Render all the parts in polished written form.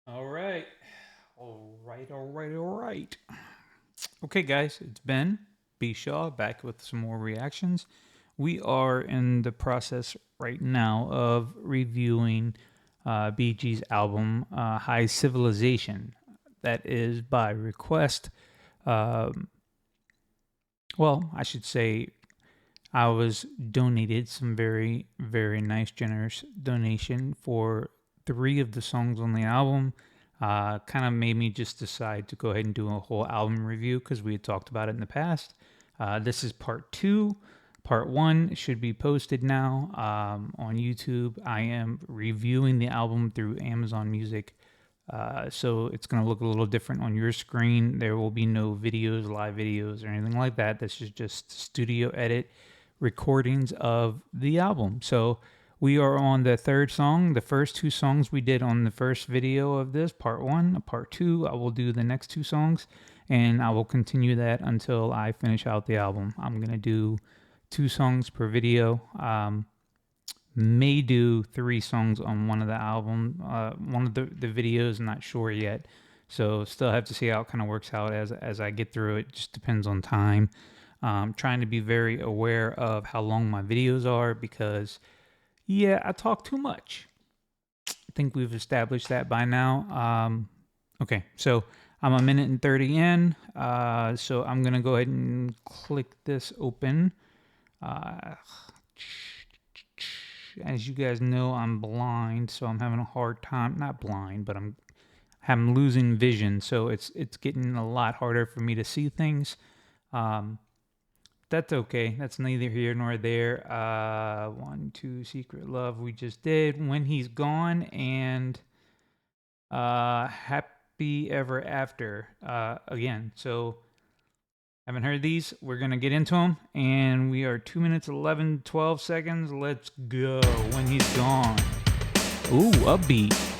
All right. All right. Okay, guys, it's Ben B. Shaw back with some more reactions. We are in the process right now of reviewing BG's album, High Civilization. That is by request. Um, well, I should say I was donated some very, very nice, generous donation for three of the songs on the album. Kind of made me just decide to go ahead and do a whole album review because we had talked about it in the past. This is part two. Part one should be posted now on YouTube. I am reviewing the album through Amazon Music. So it's going to look a little different on your screen. There will be no videos, live videos, or anything like that. This is just studio edit recordings of the album. So we are on the third song. The first two songs we did on the first video of this, part one. Part two, I will do the next two songs, and I will continue that until I finish out the album. I'm going to do two songs per video. May do three songs on one of the album, one of the videos. I'm not sure yet, so still have to see how it kind of works out as I get through it. Just depends on time. Trying to be very aware of how long my videos are because, yeah, I talk too much. I think we've established that by now. Okay, so I'm a minute and 30 in, so I'm gonna go ahead and click this open. Uh, as you guys know, I'm blind, so I'm having a hard time. Not blind, but I'm losing vision, so it's getting a lot harder for me to see things. Um, that's okay. That's neither here nor there. One, two, Secret Love we just did. When He's Gone and Happy Ever After again. So haven't heard these. We're gonna get into them, and we are 2 minutes 11 12 seconds. Let's go. When He's Gone. Ooh, upbeat.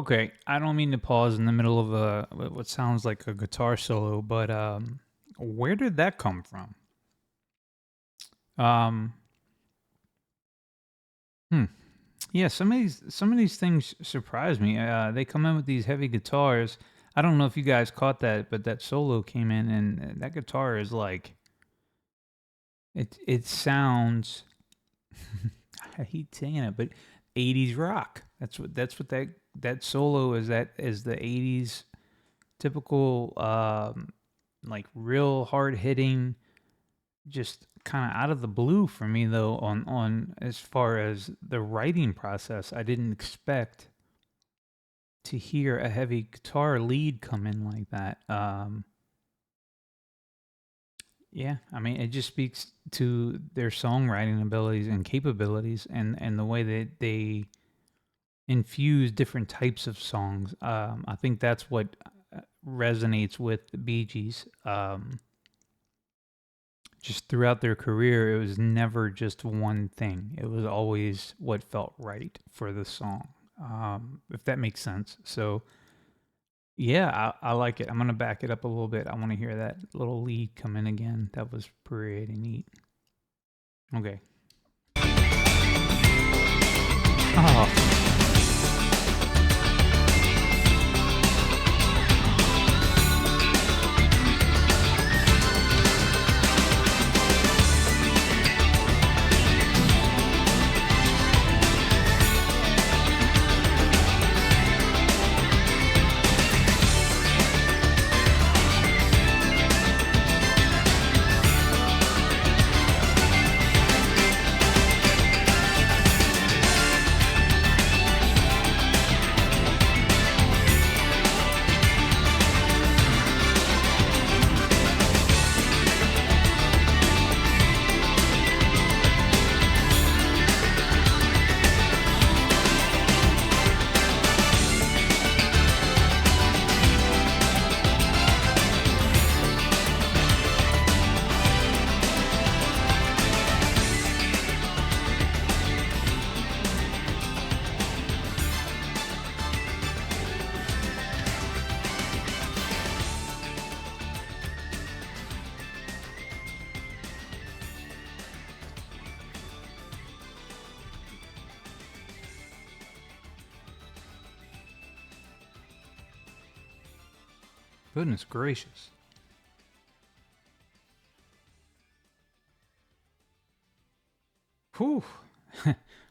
Okay, I don't mean to pause in the middle of a what sounds like a guitar solo, but where did that come from? Um, hmm. Yeah, some of these things surprise me. They come in with these heavy guitars. I don't know if you guys caught that, but that solo came in, and that guitar is like it sounds. I hate saying it, but 80s rock. That's what that solo is. That is the 80s typical, like real hard hitting, just kind of out of the blue for me though. On as far as the writing process, I didn't expect to hear a heavy guitar lead come in like that. Yeah, I mean, it just speaks to their songwriting abilities and capabilities, and the way that they infuse different types of songs. I think that's what resonates with the Bee Gees. Just throughout their career, it was never just one thing. It was always what felt right for the song, if that makes sense. So, yeah, I like it. I'm going to back it up a little bit. I want to hear that little lead come in again. That was pretty neat. Okay. Oh, goodness gracious. Whew.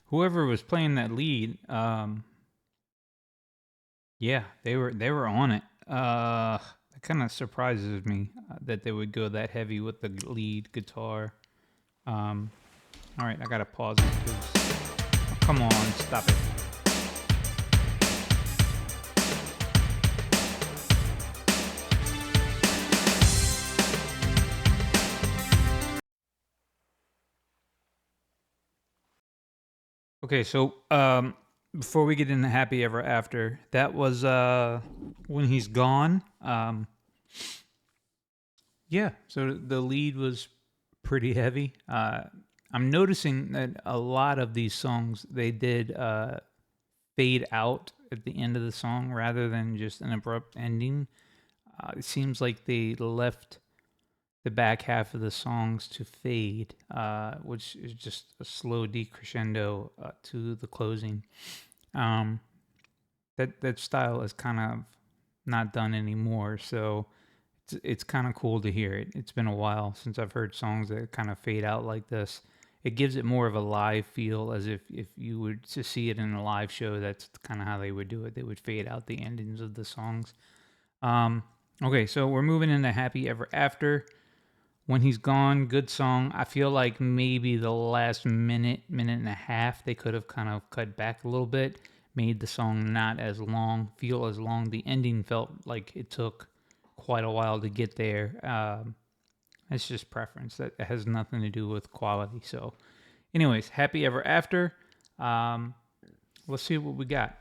Whoever was playing that lead, yeah, they were on it. That kind of surprises me that they would go that heavy with the lead guitar. Um, all right, I gotta pause it because come on, stop it. Okay, so before we get into Happy Ever After, that was when he's gone. Yeah, so the lead was pretty heavy. I'm noticing that a lot of these songs they did fade out at the end of the song rather than just an abrupt ending. It seems like they left the back half of the songs to fade, which is just a slow decrescendo to the closing. Um, that style is kind of not done anymore, so it's kind of cool to hear it. It's been a while since I've heard songs that kind of fade out like this. It gives it more of a live feel, as if you were to see it in a live show. That's kind of how they would do it. They would fade out the endings of the songs. Um, okay, so we're moving into Happy Ever After. When he's gone, good song. I feel like maybe the last minute and a half, they could have kind of cut back a little bit, made the song not as long, feel as long. The ending felt like it took quite a while to get there. It's just preference. That has nothing to do with quality. So, anyways, Happy Ever After. Um, let's see what we got.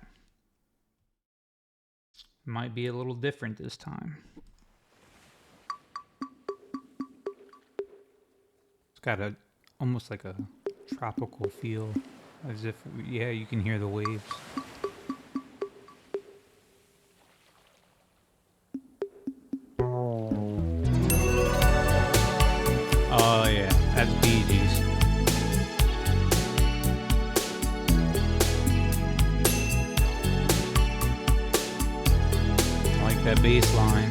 Might be a little different this time. It's got a almost like a tropical feel, as if, yeah, you can hear the waves. that bass line.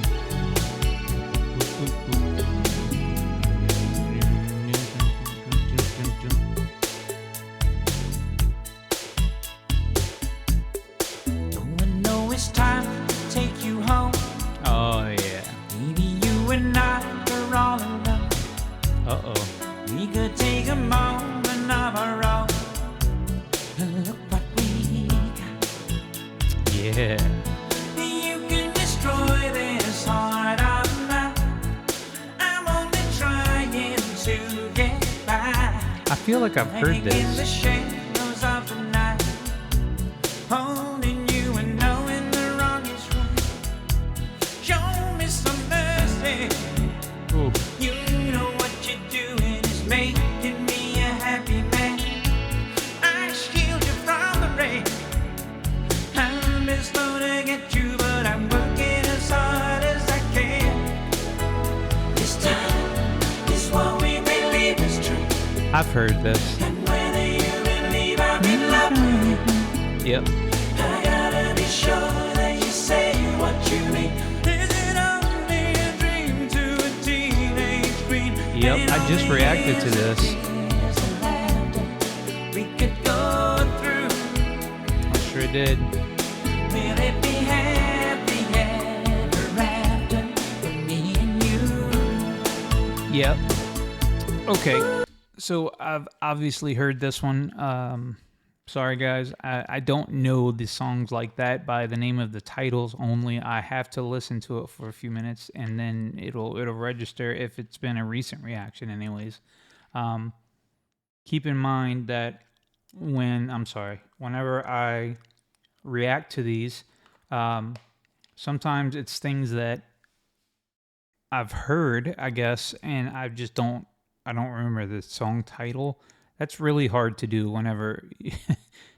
Oh, I know it's time to take you home. Oh yeah. Maybe you and I are all alone. Uh-oh. We could take a moment of our own. And look what we got. Yeah. You can destroy this heart of mine. I'm only trying to get by. I feel like I've heard Hanging in the this. shadows of the night, holding you and knowing the wrong is right. Show me some mercy. Ooh. You know what you're doing is making me a happy man. I shield you from the rain. I've been slow to get you, but I'm working as hard as I can. This time is what we believe is true. I've heard this. And whether you believe I'm in love with you, Yep. I gotta be sure that you say what you mean. Is it only a dream to a teenage queen? Yep, I just reacted to this. We could go through. I sure did. Will it be happy ever after for me and you? Yep. Okay. So I've obviously heard this one. Sorry guys, I don't know the songs like that by the name of the titles only. I have to listen to it for a few minutes and then it'll register if it's been a recent reaction anyways. Keep in mind that whenever I react to these, sometimes it's things that I've heard, I guess, and I don't remember the song title. That's really hard to do whenever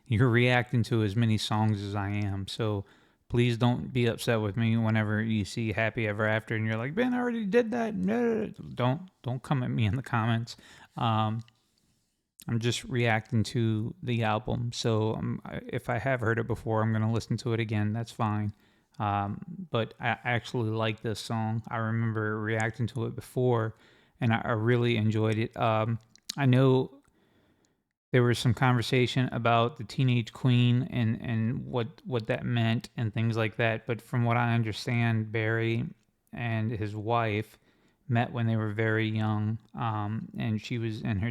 you're reacting to as many songs as I am. So please don't be upset with me whenever you see Happy Ever After and you're like, Ben, I already did that. No, don't come at me in the comments. I'm just reacting to the album. So if I have heard it before, I'm going to listen to it again. That's fine. But I actually like this song. I remember reacting to it before and I really enjoyed it. I know there was some conversation about the Teenage Queen and what that meant and things like that. But from what I understand, Barry and his wife met when they were very young, and she was in her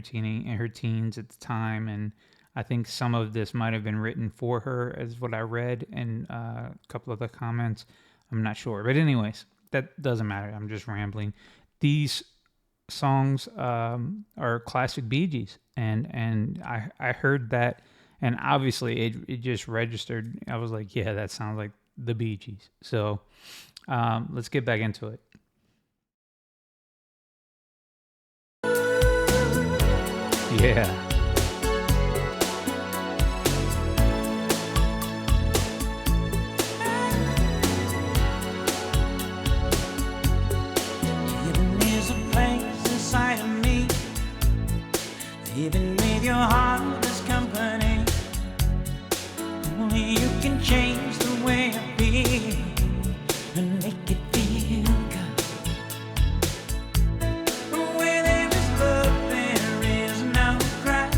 teens at the time. And I think some of this might have been written for her, as what I read in a couple of the comments. I'm not sure, but anyways, that doesn't matter. I'm just rambling. These songs are classic Bee Gees, and I heard that, and obviously it just registered. I was like, yeah, that sounds like the Bee Gees. So let's get back into it. Yeah. Heaven is a place inside of me. Living with your heart as company. Only you can change the way I feel and make it feel good. Where there is love, there is no cry.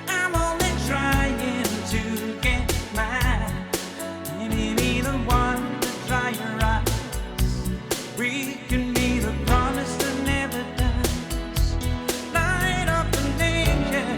I'm only trying to get mine. Maybe be the one to dry your eyes. We can be the promise that never dies. Light up the nature.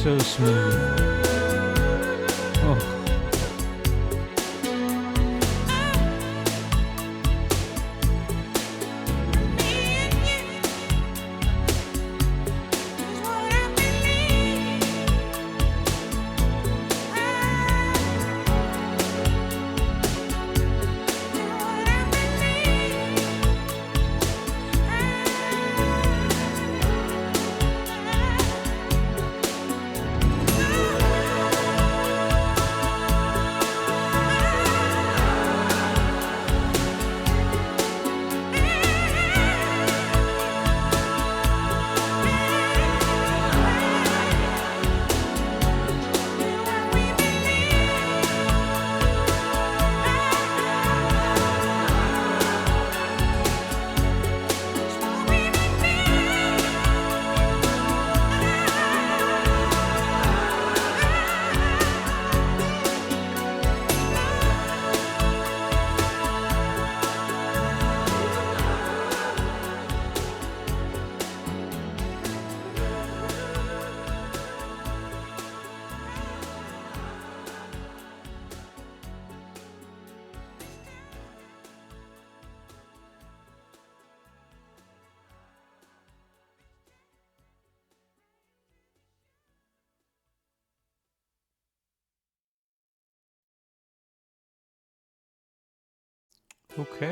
so smooth. Oh. Okay.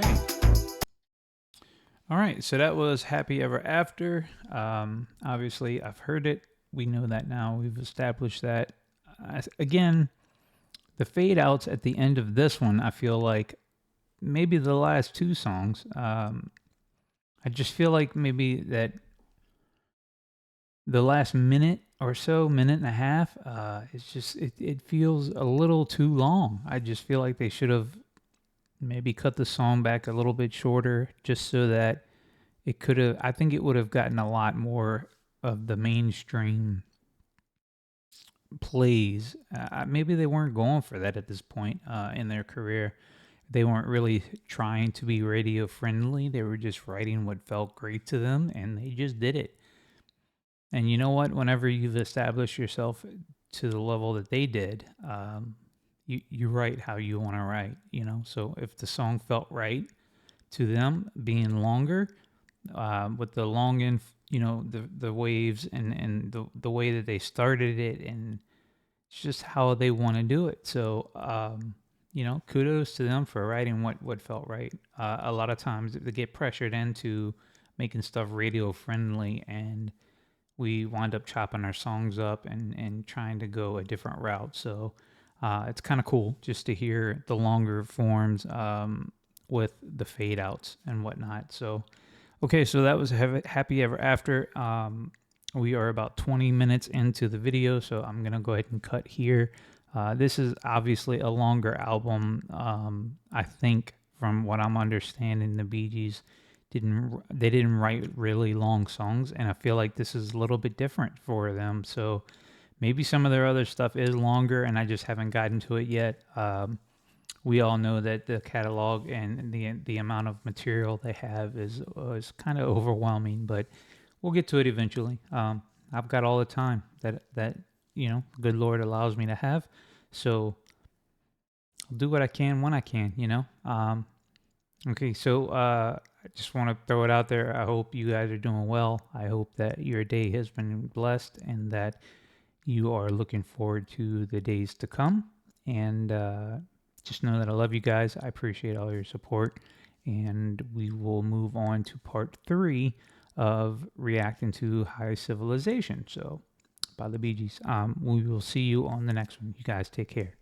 All right. So that was Happy Ever After. Obviously, I've heard it. We know that now. We've established that. Again, the fade outs at the end of this one, I feel like maybe the last two songs. I just feel like maybe that the last minute or so, minute and a half, it's just, it feels a little too long. I just feel like they should have maybe cut the song back a little bit shorter just so that it could have, I think it would have gotten a lot more of the mainstream plays. Maybe they weren't going for that at this point in their career. They weren't really trying to be radio friendly. They were just writing what felt great to them and they just did it. And you know what? Whenever you've established yourself to the level that they did, you write how you want to write, you know? So if the song felt right to them being longer, with the long the waves and the way that they started it, and it's just how they want to do it. So, kudos to them for writing what felt right. A lot of times they get pressured into making stuff radio friendly and we wind up chopping our songs up and trying to go a different route. So it's kind of cool just to hear the longer forms with the fade outs and whatnot. So, okay, so that was Happy Ever After. We are about 20 minutes into the video, so I'm going to go ahead and cut here. This is obviously a longer album. I think from what I'm understanding, the Bee Gees didn't write really long songs, and I feel like this is a little bit different for them. So maybe some of their other stuff is longer, and I just haven't gotten to it yet. We all know that the catalog and the amount of material they have is kind of overwhelming, but we'll get to it eventually. I've got all the time that good Lord allows me to have, so I'll do what I can when I can. Okay, so I just want to throw it out there. I hope you guys are doing well. I hope that your day has been blessed and that you are looking forward to the days to come. And just know that I love you guys. I appreciate all your support. And we will move on to part 3 of reacting to High Civilization. So, by the Bee Gees. We will see you on the next one. You guys take care.